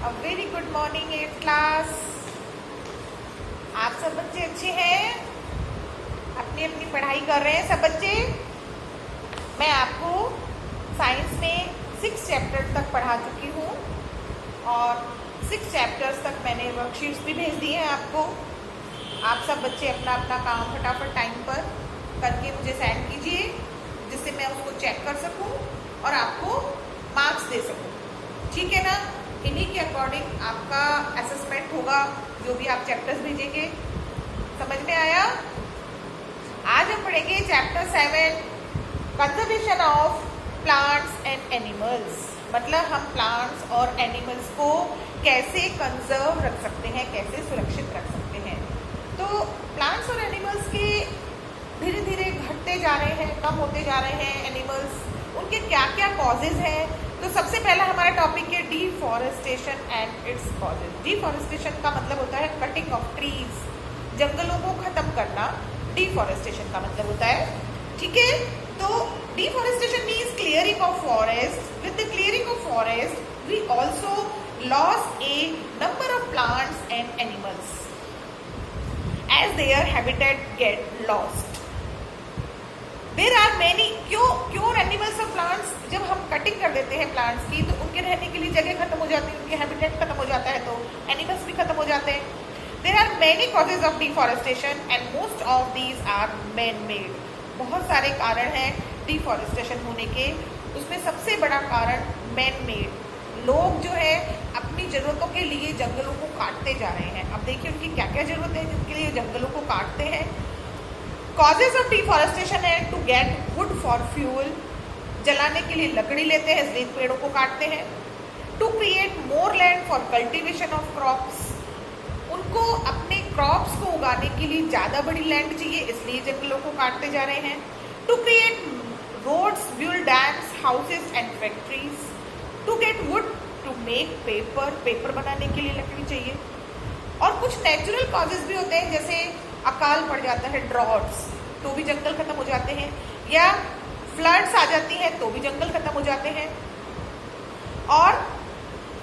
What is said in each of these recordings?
A very good morning at class. आप सब बच्चे अच्छे हैं, अपनी अपनी पढ़ाई कर रहे हैं सब बच्चे। मैं आपको साइंस में 6 चैप्टर तक पढ़ा चुकी हूँ और 6 चैप्टर्स तक मैंने वर्कशीट्स भी भेज दी हैं आपको। आप सब बच्चे अपना अपना काम फटाफट टाइम पर करके मुझे सेंड कीजिए, जिससे मैं उसको चेक कर सकूँ और आपको मार्क्स दे सकूँ। ठीक है ना? इन्हीं के अकॉर्डिंग आपका असेसमेंट होगा, जो भी आप चैप्टर्स भेजेंगे। समझ में आया? आज हम पढ़ेंगे chapter 7, conservation of plants and animals. मतलब हम प्लांट्स और एनिमल्स को कैसे कंजर्व रख सकते हैं, कैसे सुरक्षित रख सकते हैं। तो प्लांट्स और एनिमल्स के धीरे धीरे घटते जा रहे हैं, कम होते जा रहे हैं एनिमल्स। उनके क्या क्या कॉजेज हैं? तो सबसे पहला हमारा टॉपिक है deforestation and its causes. Deforestation का मतलब होता है कटिंग ऑफ ट्रीज, जंगलों को खत्म करना। डिफॉरेस्टेशन का मतलब होता है, ठीक है। तो deforestation means clearing of forest. With the clearing of forest we also lost a number of plants and animals as their habitat get lost. There are many क्यों एनिमल्स और प्लांट्स, जब हम कटिंग कर देते हैं प्लांट्स की तो उनके रहने के लिए जगह खत्म हो जाती है, उनके हैबिटेट खत्म हो जाता है, तो एनिमल्स भी खत्म हो जाते हैं। There are many causes of deforestation and most of these are man made. बहुत सारे कारण हैं डिफॉरेस्टेशन होने के, उसमें सबसे बड़ा कारण मैन मेड। लोग जो है अपनी जरूरतों के लिए जंगलों को काटते जा रहे हैं। अब देखिए उनकी क्या क्या जरूरत है जिनके लिए जंगलों को काटते हैं। कॉजेज ऑफ डिफॉरेस्टेशन है to get wood for fuel, जलाने के लिए लकड़ी लेते हैं इसलिए पेड़ों को काटते हैं। To create more land for cultivation of crops, उनको अपने क्रॉप्स को उगाने के लिए ज़्यादा बड़ी लैंड चाहिए इसलिए जंगलों को काटते जा रहे हैं। To create roads, build dams, houses and factories. To get wood to make paper, paper बनाने के लिए लकड़ी चाहिए। और कुछ नेचुरल कॉजेज भी होते हैं, जैसे अकाल पड़ जाता है, ड्रॉट्स, तो भी जंगल खत्म हो जाते हैं, या फ्लड्स आ जाती हैं तो भी जंगल खत्म हो जाते हैं। और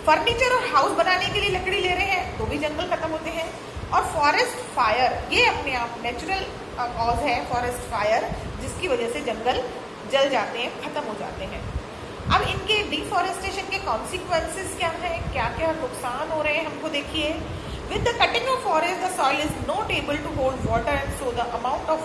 फर्नीचर और हाउस बनाने के लिए लकड़ी ले रहे हैं तो भी जंगल खत्म होते हैं। और फॉरेस्ट फायर, ये अपने आप नेचुरल कॉज है फॉरेस्ट फायर, जिसकी वजह से जंगल जल जाते हैं, खत्म हो जाते हैं। अब इनके डिफॉरेस्टेशन के कॉन्सिक्वेंसेस क्या हैं, क्या क्या नुकसान हो रहे हैं, हमको देखिए। With the cutting of forest, the soil is not able to hold water, and so the amount of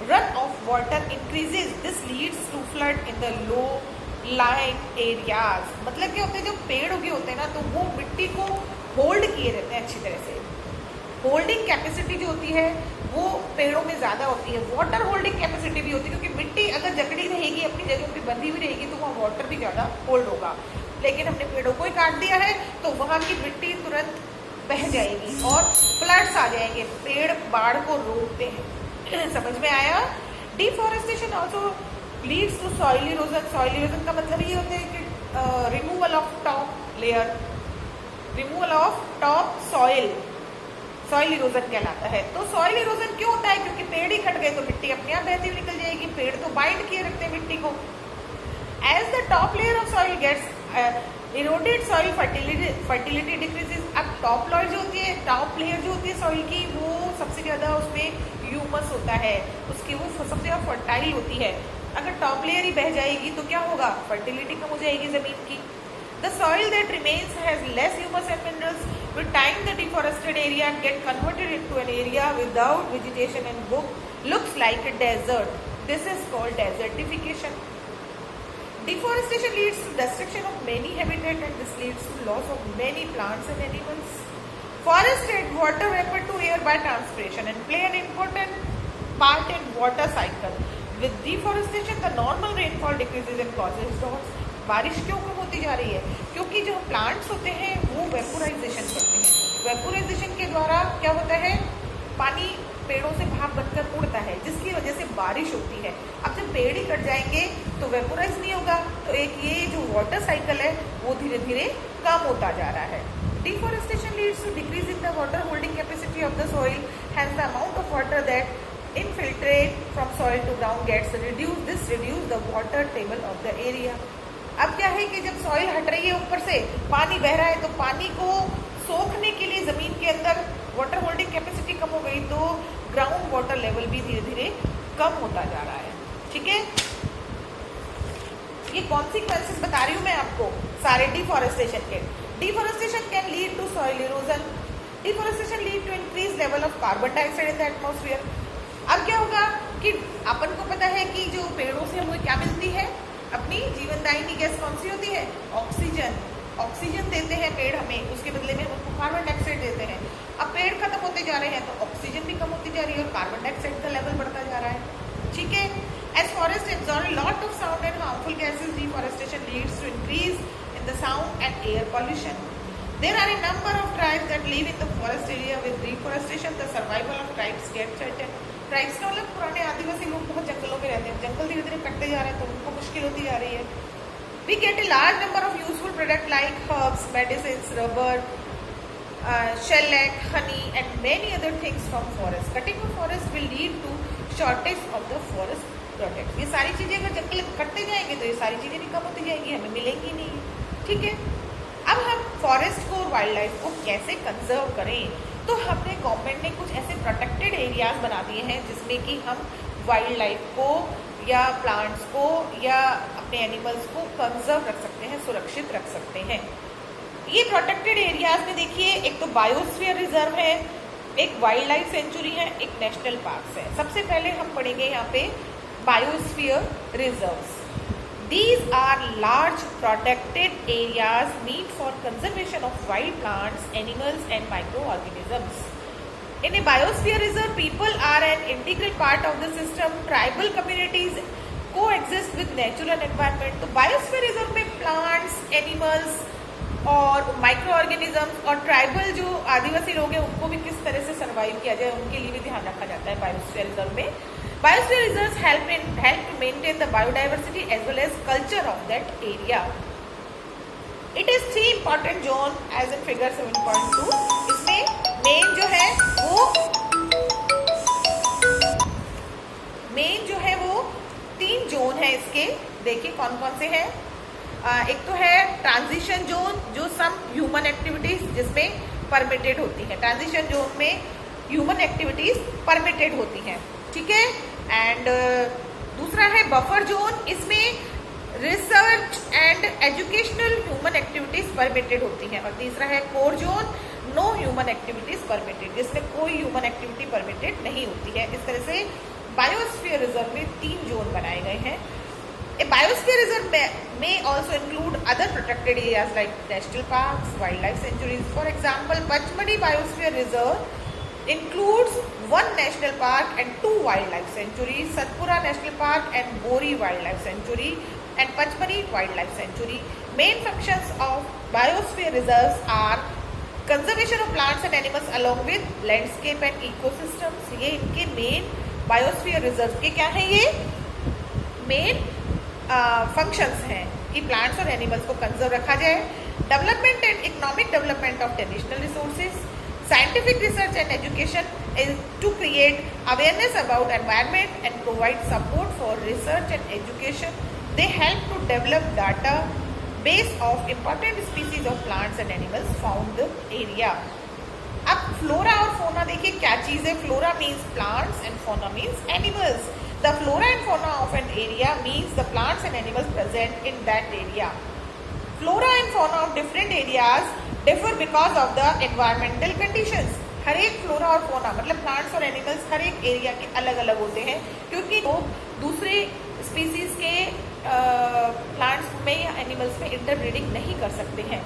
run of water increases. This leads to flood in the low-lying areas. मतलब क्या होता है, जब पेड़ उगे होते हैं ना तो वो मिट्टी को होल्ड किए रहते हैं अच्छी तरह से। होल्डिंग कैपेसिटी जो होती है वो पेड़ों में ज़्यादा होती है। वाटर होल्डिंग कैपेसिटी भी होती है, क्योंकि मिट्टी अगर जकड़ी रहेगी, अपनी जगह पे बंधी हुई रहेगी, तो वहाँ वाटर भी ज़्यादा होल्ड होगा। लेकिन हमने पेड़ों को ही काट दिया है तो वहाँ की मिट्टी तुरंत बह जाएगी और फ्लड्स आ जाएंगे। पेड़ बाढ़ को रोकते हैं। समझ में आया? Deforestation also leads to soil erosion. Soil erosion का मतलब ये होता है कि removal of top layer, removal of top soil, soil erosion कहलाता है। तो सॉइल इरोजन क्यों होता है? क्योंकि पेड़ ही कट गए तो मिट्टी अपने आप बहती हुई निकल जाएगी। पेड़ तो बाइंड किए रखते हैं मिट्टी को। As the top layer of soil gets eroded, soil fertility decreases. अब टॉप लेयर जो होती है, टॉप लेयर जो होती है सॉइल की, वो सबसे ज़्यादा उसमें ह्यूमस होता है, उसकी वो सबसे ज़्यादा फर्टाइल होती है। अगर टॉप लेयर ही बह जाएगी तो क्या होगा? फर्टिलिटी कम हो जाएगी ज़मीन की। The soil that remains has less humus and minerals. With time the deforested area get converted into an area without vegetation and looks like a desert. This is called desertification. Deforestation leads to destruction of many habitat, and this leads to loss of many plants and animals. Forests add water vapor to air by transpiration and play an important part in water cycle. With deforestation, the normal rainfall decreases and causes droughts. बारिश क्यों कम होती जा रही है? क्योंकि जो plants होते हैं वो वेपोराइजेशन करते हैं। वेपोराइजेशन के द्वारा क्या होता है? पानी पेड़ों से भाप बनकर उड़ता है, जिसकी वजह से बारिश होती है। अब जब पेड़ ही कट जाएंगे तो वेपोराइज नहीं होगा, तो एक ये जो वाटर साइकिल है वो धीरे धीरे कम होता जा रहा है। Deforestation leads to decrease in the water holding capacity of the soil, hence the amount of water that infiltrate from soil to ground gets reduced. This reduces the water table of the area. अब क्या है कि जब soil हट रही है ऊपर से, पानी बह रहा है, तो पानी को सोखने के लिए जमीन के अंदर वाटर होल्डिंग कैपेसिटी कम हो गई, तो ग्राउंड वाटर लेवल भी धीरे धीरे कम होता जा रहा है। ठीक है, ये कॉन्सिक्वेंसेस बता रही हूँ मैं आपको सारे डिफॉरेस्टेशन के। Deforestation can lead to soil erosion, deforestation lead to increase level of carbon dioxide in the atmosphere. अब क्या होगा कि अपन को पता है कि जो पेड़ों से हमें क्या मिलती है, अपनी जीवनदायिनी गैस कौन सी होती है, ऑक्सीजन। ऑक्सीजन देते हैं पेड़ हमें, उसके बदले में हमको कार्बन डाइऑक्साइड देते हैं। अब पेड़ खत्म होते जा रहे हैं तो ऑक्सीजन भी कम होती जा रही है और कार्बन डाइऑक्साइड का लेवल बढ़ता जा रहा है। ठीक है, as forest absorb lot of sound and harmful gases, deforestation leads to increase in the sound and air pollution. There are a number of tribes that live in the forest area. With deforestation, the survival of tribes get threatened. Tribes का मतलब पुराने आदिवासी लोग बहुत जंगलों में रहते हैं, जंगल धीरे धीरे कटते जा रहे हैं तो उनको मुश्किल होती जा रही है। We get a large number of useful products like herbs, medicines, rubber, shellac, honey, and many other things from forest. Cutting of forest will lead to shortage of the forest products. ये सारी चीजें अगर जंगल कटते जाएंगे तो ये सारी चीजें भी कम होती जाएंगी, हमें मिलेंगी नहीं। ठीक है, अब हम फॉरेस्ट को और वाइल्ड लाइफ को कैसे कंजर्व करें, तो हमने गवर्नमेंट ने कुछ ऐसे प्रोटेक्टेड एरियाज बना दिए हैं जिसमें कि हम वाइल्ड लाइफ को या प्लांट्स को या अपने एनिमल्स को कंजर्व रख सकते हैं, सुरक्षित रख सकते हैं। ये प्रोटेक्टेड एरियाज में देखिए, एक तो बायोस्फीयर रिजर्व है, एक वाइल्ड लाइफ सेंचुरी है, एक नेशनल पार्क है। सबसे पहले हम पढ़ेंगे यहाँ पे biosphere reserves. These are large protected areas meant for conservation of wild plants, animals and microorganisms. In a biosphere reserve, people are an integral part of the system. Tribal communities coexist with natural environment. तो biosphere reserve में plants, animals और microorganisms और tribal जो आदिवासी लोग हैं उनको भी किस तरह से सर्वाइव किया जाए, उनके लिए भी ध्यान रखा जाता है बायोस्फीयर रिजर्व में। Biosphere reserves help to maintain the biodiversity as well as culture of that area. It is 3 important zone as in figure 7.2. इसमें मेन जो है वो 3 जोन है इसके। देखिए कौन कौन से हैं। एक तो है ट्रांजिशन जोन, जो सम ह्यूमन एक्टिविटीज जिसमें परमिटेड होती है। ट्रांजिशन जोन में ह्यूमन एक्टिविटीज परमिटेड होती हैं। ठीक है, एंड दूसरा है बफर जोन, इसमें research and educational human activities permitted होती हैं। और तीसरा है core zone, no human activities permitted, जिसमें कोई ह्यूमन एक्टिविटी परमिटेड नहीं होती है। इस तरह से बायोस्फीयर रिजर्व में 3 जोन बनाए गए हैं। ए बायोस्फीयर रिजर्व में also include other protected areas like national parks, wild life sanctuaries. For example, Pachmarhi biosphere reserve includes 1 national park and 2 wildlife sanctuaries, Satpura National Park and Bori Wildlife Sanctuary and Pachmari Wildlife Sanctuary. Main functions of biosphere reserves are conservation of plants and animals along with landscape and ecosystems. ये इनके main biosphere reserve के क्या हैं, ये main functions हैं कि plants और animals को कंजर्व रखा जाए। Development and economic development of traditional resources, scientific research and education is to create awareness about environment and provide support for research and education. They help to develop data base of important species of plants and animals found in the area. अब flora और fauna देखिए क्या चीज़ है। Flora means plants and fauna means animals. The flora and fauna of an area means the plants and animals present in that area. Flora and fauna of different areas differ because of the environmental conditions. हर एक flora और फोना मतलब plants और animals हर एक area के अलग अलग होते हैं, क्योंकि वो दूसरे स्पीसीज के प्लांट्स में या एनिमल्स में इंटरब्रीडिंग नहीं कर सकते हैं।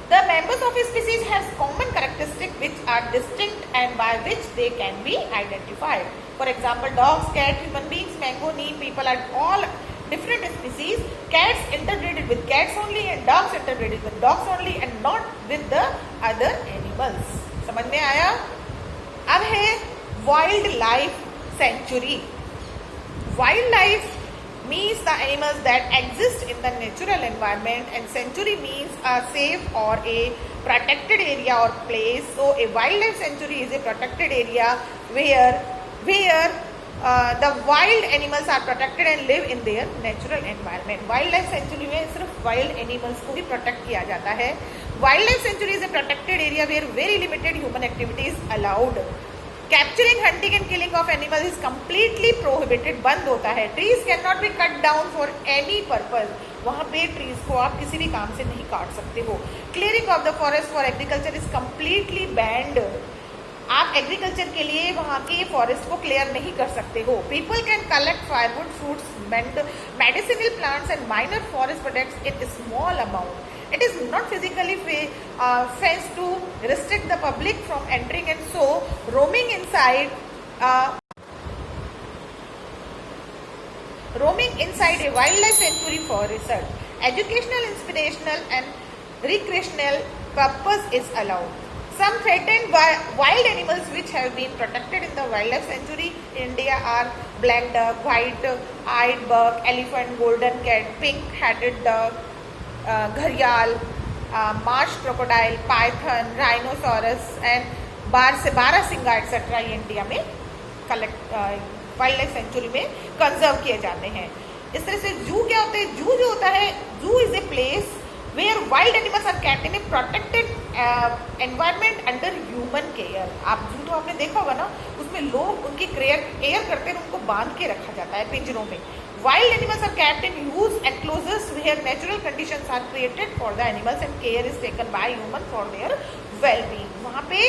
The members of a species has common characteristics which are distinct and by which they can be identified. For example, dogs, cats, human beings, mango, neem, people are all different species. Cats interbreeded with cats only and dogs interbreeded with dogs only and not with the other animals. समझ में आया? अब है wildlife century. Wild life means the animals that exist in the natural environment, and sanctuary means a safe or a protected area or place. So a wildlife sanctuary is a protected area where the wild animals are protected and live in their natural environment. Wildlife sanctuary में सिर्फ wild animals को ही protect किया जाता है। Wildlife sanctuary is a protected area where very limited human activities allowed. Capturing, hunting and killing of animals is completely prohibited, बंद होता है। Trees can not be cut down for any purpose, वहाँ पे trees को आप किसी भी काम से नहीं काट सकते हो। Clearing of the forest for agriculture is completely band, आप एग्रीकल्चर के लिए वहाँ के फॉरेस्ट को क्लियर नहीं कर सकते हो। People can collect firewood, fruits, medicinal plants and minor forest products in small amount. It is not physically fence to restrict the public from entering and so roaming inside a wildlife sanctuary for research, educational, inspirational and recreational purpose is allowed. Some threatened wild animals which have been protected in the wildlife sanctuary in India are black duck, white-eyed buck, elephant, golden cat, pink-headed duck, घड़ियाल, marsh crocodile, python, rhinoceros and barasingha etcetera ये India में wildlife sanctuary में conserve किए जाते हैं। इस तरह से जू क्या होते हैं? जू जो होता है, zoo is a place where wild animals are kept in a protected environment under human care. आप जू तो आपने देखा होगा ना, उसमें लोग उनकी केयर करते हैं, उनको बांध के रखा जाता है पिंजरों में। Wild animals are kept in huge enclosures where natural conditions are created for the animals and care is taken by human for their wellbeing. वहाँ पे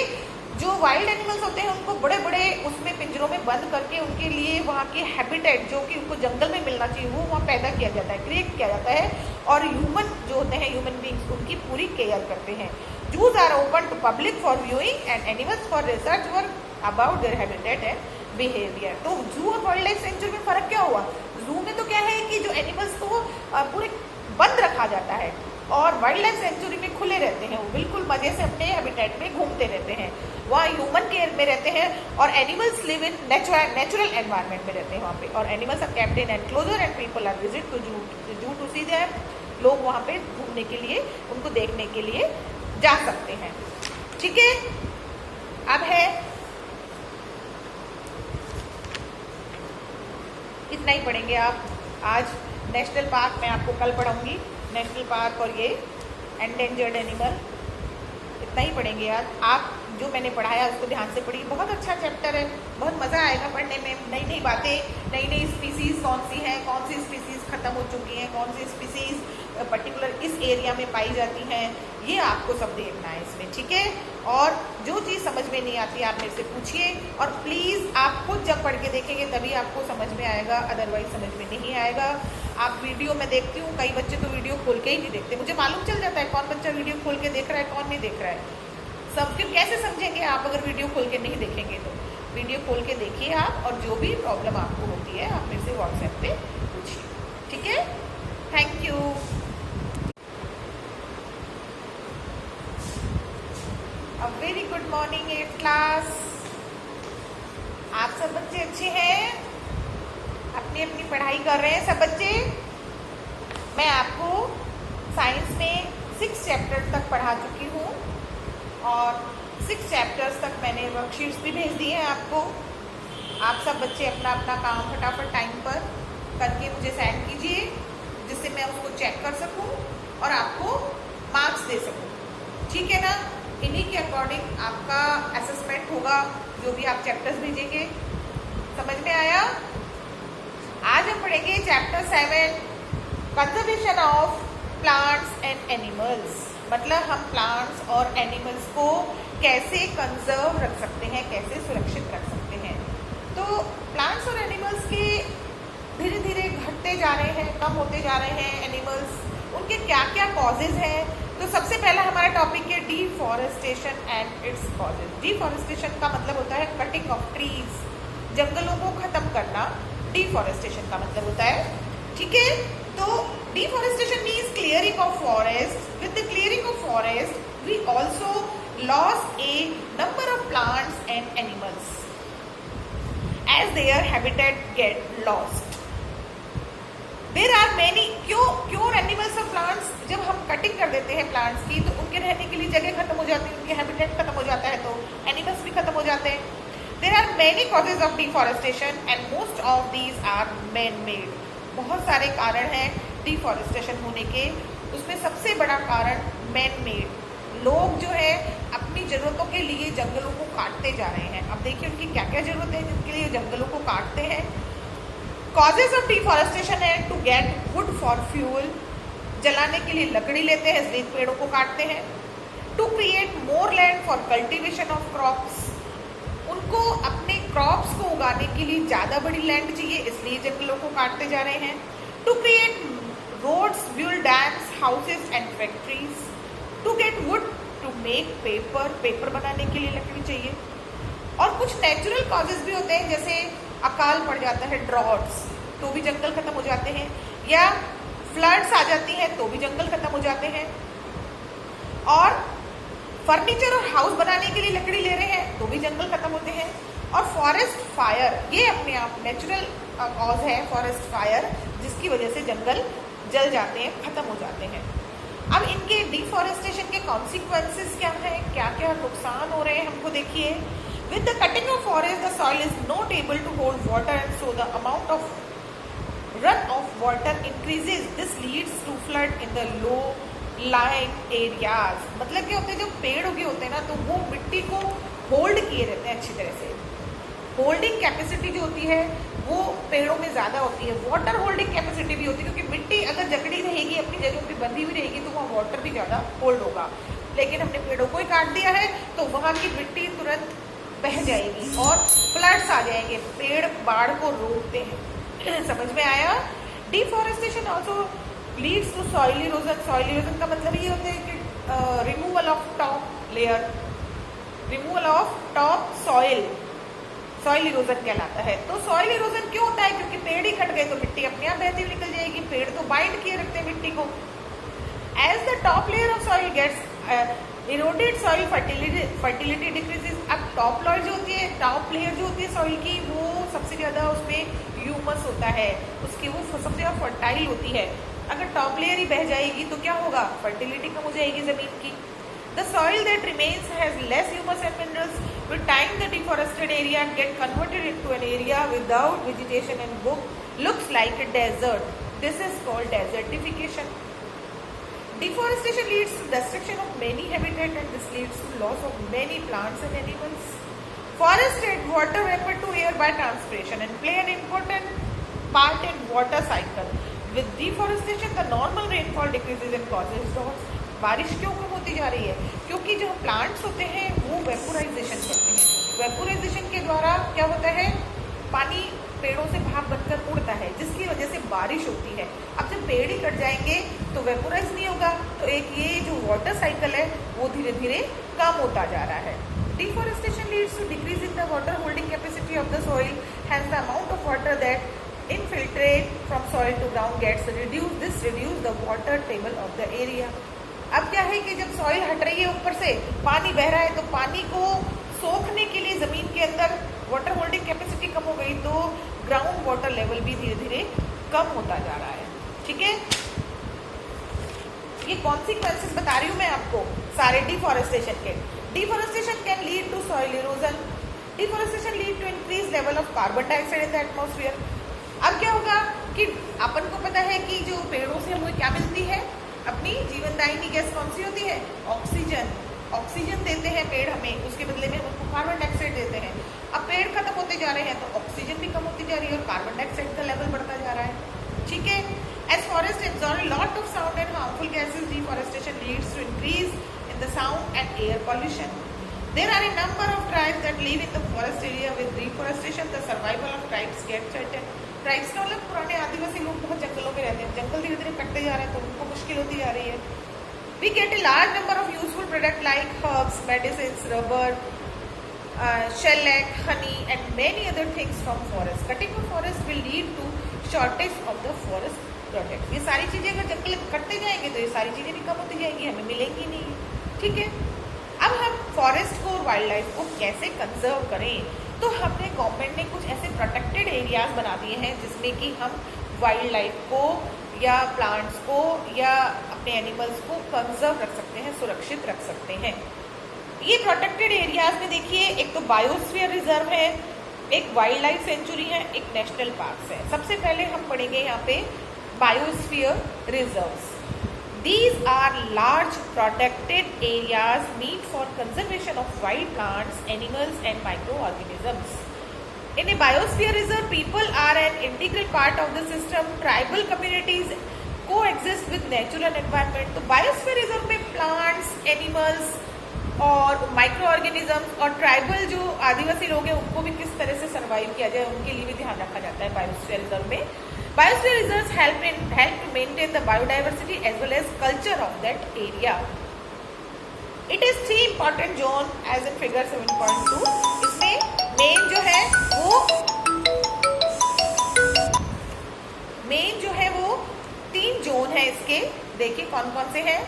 जो वाइल्ड एनिमल्स होते हैं उनको बड़े बड़े उसमें पिंजरों में बंद करके उनके लिए वहाँ के हैबिटेट जो कि उनको जंगल में मिलना चाहिए वो वहाँ पैदा किया जाता है, क्रिएट किया जाता है, और ह्यूमन जो होते हैं, ह्यूमन बींग्स, उनकी पूरी केयर करते हैं। Zoos are open to public for viewing and animals for research work about their habitat and behaviour. तो जू और वाइल्ड लाइफ सेंचुरी में फर्क क्या हुआ? जू में तो क्या है कि जो एनिमल्स को पूरे बंद रखा जाता है, और वाइल्ड लाइफ सेंचुरी में खुले रहते हैं, वो बिल्कुल मजे से अपने हैबिटेट में घूमते रहते हैं, वहाँ ह्यूमन केयर में रहते हैं, और animals live in natural environment में रहते हैं वहाँ पे। और animals are kept in enclosure and people are visit to zoo to see them. लोग वहाँ पे घूमने के लिए, उनको देखने के लिए जा सकते हैं। ठीक है, अब है इतना ही पढ़ेंगे आप आज। नेशनल पार्क मैं आपको कल पढ़ाऊंगी, नेशनल पार्क और ये एंडेंजर्ड एनिमल, इतना ही पढ़ेंगे आज। आप जो मैंने पढ़ाया उसको ध्यान से पढ़िए, बहुत अच्छा चैप्टर है, बहुत मज़ा आएगा पढ़ने में। नई नई बातें, नई नई स्पीसीज़ कौन सी हैं, कौन सी स्पीसीज़ ख़त्म हो चुकी हैं, कौन सी स्पीसीज़ पर्टिकुलर इस एरिया में पाई जाती हैं, ये आपको सब देखना है इसमें। ठीक है, और जो चीज़ समझ में नहीं आती आप मेरे से पूछिए, और प्लीज़ आप खुद जब पढ़ के देखेंगे तभी आपको समझ में आएगा, अदरवाइज समझ में नहीं आएगा। आप वीडियो में देखती हूँ, कई बच्चे तो वीडियो खोल के ही नहीं देखते, मुझे मालूम चल जाता है कौन बच्चा वीडियो खोल के देख रहा है, कौन नहीं देख रहा है। सब फिर कैसे समझेंगे आप अगर वीडियो खोल के नहीं देखेंगे? तो वीडियो खोल के देखिए आप, और जो भी प्रॉब्लम आपको होती है आप मेरे से व्हाट्सएप पे पूछिए। ठीक है, thank you. A very good morning 8th class. आप सब बच्चे अच्छे हैं, अपनी अपनी पढ़ाई कर रहे हैं सब बच्चे। मैं आपको साइंस में 6 चैप्टर तक पढ़ा चुकी हूँ, और 6 चैप्टर्स तक मैंने वर्कशीट्स भी भेज दी हैं आपको। आप सब बच्चे अपना अपना काम फटाफट टाइम पर करके मुझे सेंड कीजिए, जिससे मैं उसको चेक कर सकूं और आपको मार्क्स दे सकूं। ठीक है ना? इन्हीं के अकॉर्डिंग आपका असेसमेंट होगा, जो भी आप चैप्टर्स भेजेंगे। समझ में आया? आज हम पढ़ेंगे chapter 7, conservation of plants and animals. मतलब हम प्लांट्स और एनिमल्स को कैसे कंजर्व रख सकते हैं, कैसे सुरक्षित रख सकते हैं। तो प्लांट्स और एनिमल्स के धीरे धीरे घटते जा रहे हैं, कम होते जा रहे हैं एनिमल्स, उनके क्या क्या कॉजेज हैं। तो सबसे पहला हमारा टॉपिक है deforestation and its causes. Deforestation का मतलब होता है कटिंग ऑफ ट्रीज, जंगलों को खत्म करना, डिफॉरेस्टेशन का मतलब होता है। ठीक है, तो deforestation means clearing of forest. With the clearing of forest, we also lost a number of plants and animals as their habitat get lost. There are many. क्यों animals और plants जब हम कटिंग कर देते हैं प्लांट्स की, तो उनके रहने के लिए जगह खत्म हो जाती है, उनके हैबिटेट खत्म हो जाता है, तो एनिमल्स भी खत्म हो जाते हैं। There are many causes of deforestation and most of these are man made. बहुत सारे कारण हैं डिफॉरेस्टेशन होने के, उसमें सबसे बड़ा कारण मैन मेड। लोग जो है अपनी ज़रूरतों के लिए जंगलों को काटते जा रहे हैं। अब देखिए उनकी क्या क्या ज़रूरत है जिनके लिए जंगलों को काटते हैं। कॉजेज ऑफ डिफॉरेस्टेशन है to get wood for fuel, जलाने के लिए लकड़ी लेते हैं इसलिए पेड़ों को काटते हैं। To create more land for cultivation of crops, उनको अपने क्रॉप्स को उगाने के लिए ज़्यादा बड़ी लैंड चाहिए इसलिए जंगलों को काटते जा रहे हैं। To create roads, build dams, houses and factories. To get wood to make paper, paper बनाने के लिए लकड़ी चाहिए। और कुछ नेचुरल कॉजेज भी होते हैं, जैसे अकाल पड़ जाता है, ड्रॉट्स, तो भी जंगल खत्म हो जाते हैं, या फ्लड्स आ जाती हैं तो भी जंगल खत्म हो जाते हैं। और फर्नीचर और हाउस बनाने के लिए लकड़ी ले रहे हैं तो भी जंगल खत्म होते हैं। और फॉरेस्ट फायर, ये अपने आप नेचुरल कॉज है फॉरेस्ट फायर, जिसकी वजह से जंगल जल जाते हैं, खत्म हो जाते हैं। अब इनके डिफॉरेस्टेशन के कॉन्सिक्वेंसेस क्या हैं, क्या क्या नुकसान हो रहे हैं हमको देखिए। With the cutting of forest the soil is not able to hold water and so the amount of run off water increases, this leads to flood in the low lying areas. मतलब क्या होते हैं, जो पेड़ उगे होते हैं ना, तो वो मिट्टी को होल्ड किए रहते हैं अच्छी तरह से। होल्डिंग कैपेसिटी जो होती है वो पेड़ों में ज़्यादा होती है। वाटर होल्डिंग कैपेसिटी भी होती है, क्योंकि मिट्टी अगर जकड़ी रहेगी, अपनी जगह पे बंधी हुई रहेगी, तो वहाँ वाटर भी ज़्यादा होल्ड होगा। लेकिन हमने पेड़ों को ही काट दिया है तो वहाँ की मिट्टी तुरंत बह जाएगी और फ्लड्स आ जाएंगे। पेड़ बाढ़ को रोकते हैं। समझ में आया। Deforestation also leads to soil erosion. Soil erosion का मतलब ये होता है कि removal of top layer, removal of top soil, soil erosion कहलाता है। तो सॉइल इरोजन क्यों होता है, क्योंकि पेड़ ही कट गए तो मिट्टी अपने आप बहती हुई निकल जाएगी। पेड़ तो बाइंड किए रखते हैं मिट्टी को। As the top layer of soil gets eroded, soil fertility decreases. अब टॉप लेयर जो होती है, टॉप लेयर जो होती है सॉइल की, वो सबसे ज़्यादा उसमें ह्यूमस होता है, उसकी वो सबसे ज़्यादा फर्टाइल होती है। अगर टॉप लेयर ही बह जाएगी तो क्या होगा, फर्टिलिटी कम हो जाएगी ज़मीन की। The soil that remains has less humus and minerals. With time, the deforested area get converted into an area without vegetation and looks like a desert. This is called desertification. Deforestation leads to destruction of many habitat, and this leads to loss of many plants and animals. Forests add water vapor to air by transpiration and play an important part in water cycle. With deforestation, the normal rainfall decreases and causes droughts. बारिश क्यों कम होती जा रही है, क्योंकि जो plants होते हैं वो वेपोराइजेशन करते हैं। वेपोराइजेशन के द्वारा क्या होता है, पानी पेड़ों से भाप बनकर उड़ता है, जिसकी वजह से बारिश होती है। अब जब पेड़ ही कट जाएंगे तो वेपोराइज नहीं होगा, तो एक ये जो वाटर साइकिल है वो धीरे धीरे कम होता जा रहा है। Deforestation leads to decrease in the water holding capacity of the soil, hence the amount of water that infiltrate from soil to ground gets reduced. This reduce the water table of the area. अब क्या है कि जब soil हट रही है, ऊपर से पानी बह रहा है, तो पानी को सोखने के लिए जमीन के अंदर वाटर होल्डिंग कैपेसिटी कम हो गई, तो ग्राउंड वाटर लेवल भी धीरे धीरे कम होता जा रहा है। ठीक है, ये कॉन्सिक्वेंसेस बता रही हूँ मैं आपको सारे डिफॉरेस्टेशन के। Deforestation can lead to soil erosion. Deforestation lead to increase level of carbon dioxide in the atmosphere. अब क्या होगा कि अपन को पता है कि जो पेड़ों से हमें क्या मिलती है, अपनी जीवनदायिनी गैस कौन सी होती है, ऑक्सीजन। ऑक्सीजन देते हैं पेड़ हमें, उसके बदले में हमको कार्बन डाइऑक्साइड देते हैं। अब पेड़ खत्म होते जा रहे हैं तो ऑक्सीजन भी कम होती जा रही है और कार्बन डाइऑक्साइड का लेवल बढ़ता जा रहा है। ठीक है, as forest absorb lot of sound and harmful gases, deforestation leads to increase in the sound and air pollution. There are a number of tribes that live in the forest area. With deforestation, the survival of tribes gets threatened. Tribes का मतलब पुराने आदिवासी लोग बहुत जंगलों में रहते हैं, जंगल धीरे धीरे कटते जा रहे हैं तो उनको मुश्किल होती जा रही है. We get a large number of useful products like herbs, medicines, rubber, shellac, honey and many other things from forest. Cutting of forest will lead to shortage of the forest products. ये सारी चीज़ें अगर जंगल कटते जाएंगे तो ये सारी चीज़ें भी कम होती जाएंगी, हमें मिलेंगी नहीं. ठीक है, अब हम फॉरेस्ट को और वाइल्ड लाइफ को कैसे कंजर्व करें, तो हमने गवर्नमेंट ने कुछ ऐसे प्रोटेक्टेड एरियाज बना दिए हैं जिसमें कि हम वाइल्ड लाइफ को या प्लांट्स को या अपने एनिमल्स को कंजर्व रख सकते हैं, सुरक्षित रख सकते हैं. ये प्रोटेक्टेड एरियाज में देखिए, एक तो बायोस्फीयर रिजर्व है, एक वाइल्ड लाइफ सेंचुरी है, एक नेशनल पार्क है। सबसे पहले हम पढ़ेंगे यहाँ पे biosphere reserves. These are large protected areas meant for conservation of wild plants, animals and microorganisms. In a biosphere reserve, people are an integral part of the system. Tribal communities coexist with natural environment. तो biosphere reserve में plants, animals और micro organisms और tribal जो आदिवासी लोग हैं उनको भी किस तरह से सर्वाइव किया जाए उनके लिए भी ध्यान रखा जाता है बायोस्फीयर रिजर्व में। Biosphere reserves help to maintain the biodiversity as well as culture of that area. It is 3 important zone as in figure 7.2. इसमें मेन जो है वो 3 जोन है इसके। देखिए कौन कौन से हैं।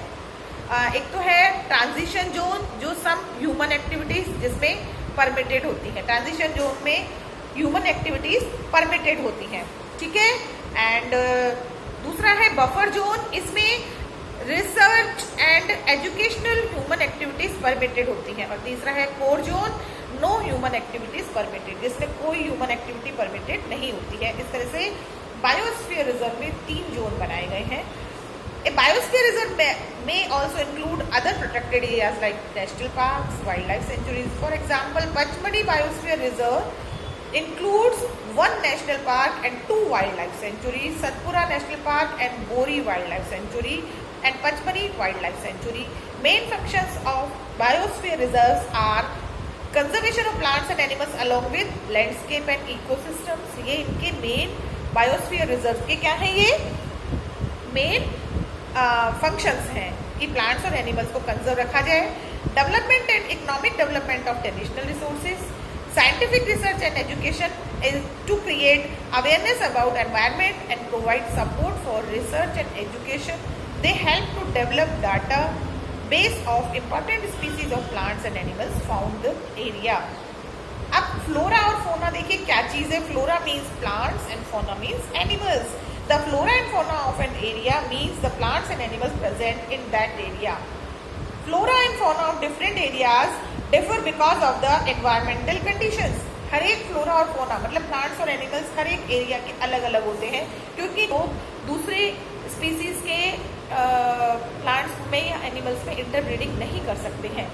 एक तो है ट्रांजिशन जोन, जो सम ह्यूमन एक्टिविटीज जिसमें परमिटेड होती है। ट्रांजिशन जोन में ह्यूमन एक्टिविटीज परमिटेड होती हैं, ठीक है। एंड दूसरा है बफर जोन, इसमें research and educational human activities permitted होती हैं। और तीसरा है core zone, no human activities permitted, जिसमें कोई ह्यूमन एक्टिविटी परमिटेड नहीं होती है। इस तरह से बायोस्फीयर रिजर्व में 3 जोन बनाए गए हैं। A biosphere reserve may also include other protected areas like national parks, wildlife sanctuaries. For example, Pachmadi Biosphere Reserve includes 1 national park and 2 wildlife sanctuaries, Satpura National Park and Bori Wildlife Sanctuary and Pachmadi Wildlife Sanctuary. Main functions of biosphere reserves are conservation of plants and animals along with landscape and ecosystems. ये इनके main biosphere reserve के क्या हैं, ये main functions हैं कि plants और animals को कंजर्व रखा जाए। Development and economic development of traditional resources, scientific research and education is to create awareness about environment and provide support for research and education. They help to develop data base of important species of plants and animals found area. अब flora और fauna देखिए क्या चीज़ है। Flora means plants and fauna means animals. The flora and fauna of an area means the plants and animals present in that area. Flora and fauna of different areas differ because of the environmental conditions. हर एक flora और फोना मतलब plants और animals हर एक area के अलग अलग होते हैं, क्योंकि लोग दूसरे स्पीसीज के प्लांट्स में या एनिमल्स में इंटरब्रीडिंग नहीं कर सकते हैं।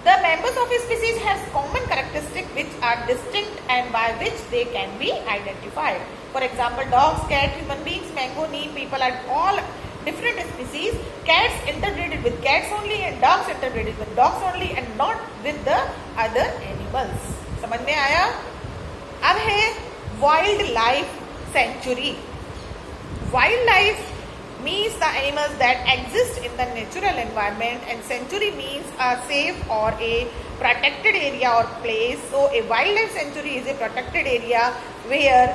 The members of a species has common characteristics which are distinct and by which they can be identified. For example, dogs, cats, human beings, mango, neem, people are all different species. Cats interbreeded with cats only and dogs interbreeded with dogs only and not with the other animals. समझ में आया? अब है wildlife century. Wild life means the animals that exist in the natural environment and sanctuary means a safe or a protected area or place. So a wildlife sanctuary is a protected area where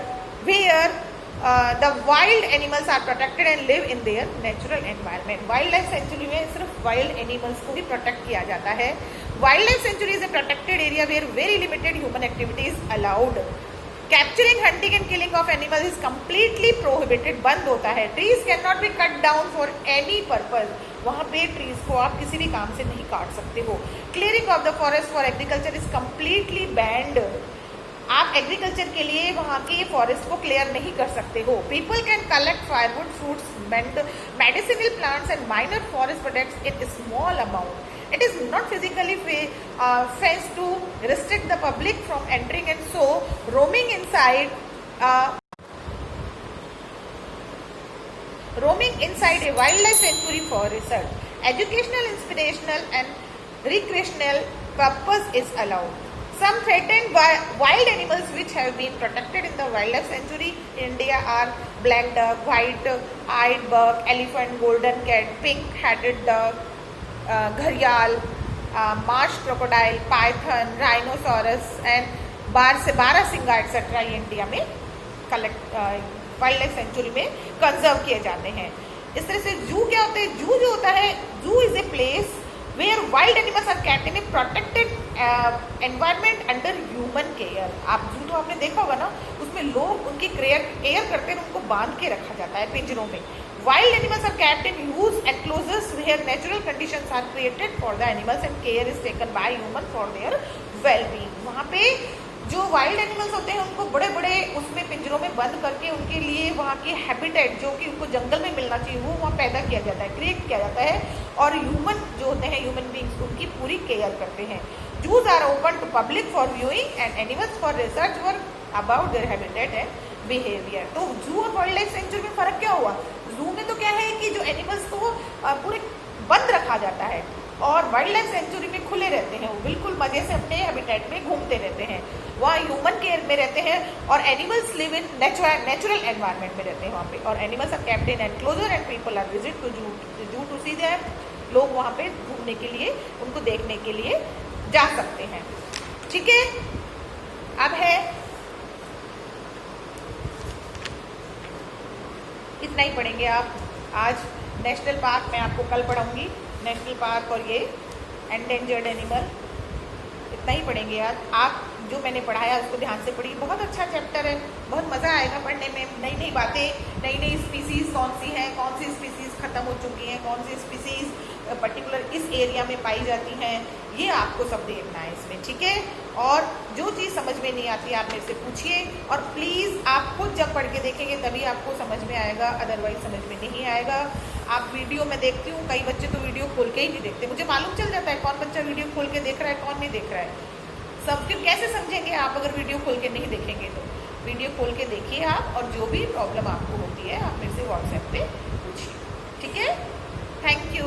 the wild animals are protected and live in their natural environment. Wildlife sanctuary में सिर्फ wild animals को ही protect किया जाता है। Wildlife sanctuary is a protected area where very limited human activity is allowed. Capturing, hunting and killing of animals is completely prohibited, बंद होता है। Trees cannot be cut down for any purpose. वहाँ पे trees को आप किसी भी काम से नहीं काट सकते हो। Clearing of the forest for agriculture is completely banned. आप एग्रीकल्चर के लिए वहाँ के फॉरेस्ट को क्लियर नहीं कर सकते हो। People can collect firewood, fruits, medicinal plants and minor forest products in a small amount. It is not physically fenced to restrict the public from entering and so roaming inside a wildlife sanctuary for research, educational, inspirational and recreational purpose is allowed. Some threatened wild animals which have been protected in the wildlife sanctuary in India are black duck, white-eyed buck, elephant, golden cat, pink-headed duck, घड़ियाल, marsh crocodile, python, rhinoceros and barasingha etcetera ये India में wildlife sanctuary में conserve किए जाते हैं। इस तरह से जू क्या होता है? जू जो होता है, zoo is a place where wild animals are kept in a protected environment under human care. आप जू तो आपने देखा होगा ना, उसमें लोग उनकी केयर करते हैं, उनको बांध के रखा जाता है पिंजरों में। Wild animals are kept in huge enclosures where natural conditions are created for the animals and care is taken by humans for their well-being. वहाँ पे जो वाइल्ड एनिमल्स होते हैं उनको बड़े बड़े उसमें पिंजरों में बंद करके उनके लिए वहाँ के हैबिटेट जो कि उनको जंगल में मिलना चाहिए वो वहाँ पैदा किया जाता है, क्रिएट किया जाता है, और ह्यूमन जो होते हैं ह्यूमन बींग्स उनकी पूरी केयर करते हैं. Zoos are open to public for viewing and animals for research work about their habitat and behaviour. तो जू और वाइल्ड लाइफ सेंचुरी में फर्क क्या हुआ? जू में तो क्या है कि जो एनिमल्स को पूरे बंद रखा जाता है और वाइल्ड लाइफ सेंचुरी में खुले रहते हैं, वो बिल्कुल मजे से अपने हैबिटेट में घूमते रहते हैं. वहाँ ह्यूमन केयर में रहते हैं और animals live in natural environment में रहते हैं वहाँ पे. और animals are kept in enclosure and people are visit to zoo to see there. लोग वहाँ पे घूमने के लिए, उनको देखने के लिए जा सकते हैं. ठीक है, अब है इतना ही पढ़ेंगे आप आज. नेशनल पार्क मैं आपको कल पढ़ाऊंगी. नेशनल पार्क और ये एंडेंजर्ड एनिमल इतना ही पढ़ेंगे आज. आप जो मैंने पढ़ाया उसको ध्यान से पढ़िए. बहुत अच्छा चैप्टर है, बहुत मज़ा आएगा पढ़ने में. नई नई बातें, नई नई स्पीसीज़ कौन सी हैं, कौन सी स्पीसीज़ ख़त्म हो चुकी हैं, कौन सी स्पीसीज़ पर्टिकुलर इस एरिया में पाई जाती हैं, ये आपको सब देखना है इसमें. ठीक है, और जो चीज़ समझ में नहीं आती आप मेरे से पूछिए. और प्लीज़ आप खुद जब पढ़ के देखेंगे तभी आपको समझ में आएगा, अदरवाइज समझ में नहीं आएगा. आप वीडियो में देखती हूँ, कई बच्चे तो वीडियो खोल के ही नहीं देखते. मुझे मालूम चल जाता है कौन बच्चा वीडियो खोल के देख रहा है, कौन नहीं देख रहा है. सब फिर कैसे समझेंगे आप अगर वीडियो खोल के नहीं देखेंगे? तो वीडियो खोल के देखिए आप, और जो भी प्रॉब्लम आपको होती है आप मेरे से व्हाट्सएप पे पूछिए. ठीक है, थैंक यू.